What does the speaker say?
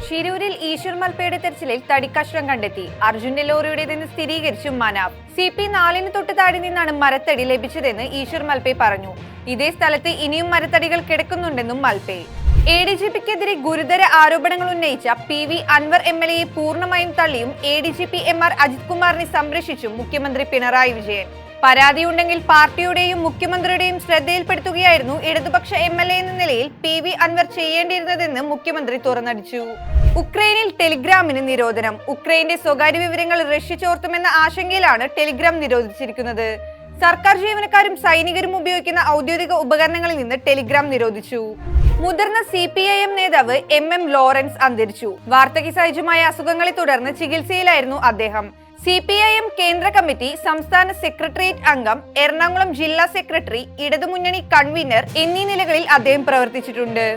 ഷിരൂരിൽ ഈശ്വർ മൽപ്പയുടെ തെരച്ചിലിൽ തടിക്കഷ്ണം കണ്ടെത്തി. അർജുന്റെ ലോറിയുടേതെന്ന് സ്ഥിരീകരിച്ചു മനാബ്. CP 4 തൊട്ട് താഴെ നിന്നാണ് മരത്തടി ലഭിച്ചതെന്ന് ഈശ്വർ മൽപ്പെ പറഞ്ഞു. ഇതേ സ്ഥലത്ത് ഇനിയും മരത്തടികൾ കിടക്കുന്നുണ്ടെന്നും മൽപ്പെ. ADGPക്കെതിരെ ഗുരുതര ആരോപണങ്ങൾ ഉന്നയിച്ച PV അൻവർ MLA പൂർണ്ണമായും തള്ളിയും ADGP MR അജിത് കുമാറിനെ സംരക്ഷിച്ചും മുഖ്യമന്ത്രി പിണറായി വിജയൻ. പരാതിയുണ്ടെങ്കിൽ പാർട്ടിയുടെയും മുഖ്യമന്ത്രിയുടെയും ശ്രദ്ധയിൽപ്പെടുത്തുകയായിരുന്നു ഇടതുപക്ഷ MLA എന്ന നിലയിൽ PV അൻവർ ചെയ്യേണ്ടിയിരുന്നതെന്ന് മുഖ്യമന്ത്രി തുറന്നടിച്ചു. ഉക്രൈനിൽ ടെലിഗ്രാമിന് നിരോധനം. ഉക്രൈന്റെ സ്വകാര്യ വിവരങ്ങൾ റഷ്യ ചോർത്തുമെന്ന ആശങ്കയിലാണ് ടെലിഗ്രാം നിരോധിച്ചിരിക്കുന്നത്. സർക്കാർ ജീവനക്കാരും സൈനികരും ഉപയോഗിക്കുന്ന ഔദ്യോഗിക ഉപകരണങ്ങളിൽ നിന്ന് ടെലിഗ്രാം നിരോധിച്ചു. മുതിർന്ന CPIM നേതാവ് MM ലോറൻസ് അന്തരിച്ചു. വാർദ്ധക്യ സഹജമായ അസുഖങ്ങളെ തുടർന്ന് ചികിത്സയിലായിരുന്നു അദ്ദേഹം. CPIM കേന്ദ്ര കമ്മിറ്റി, സംസ്ഥാന സെക്രട്ടേറിയറ്റ് അംഗം, എറണാകുളം ജില്ലാ സെക്രട്ടറി, ഇടതുമുന്നണി കൺവീനർ എന്നീ നിലകളിൽ അദ്ദേഹം പ്രവർത്തിച്ചിട്ടുണ്ട്.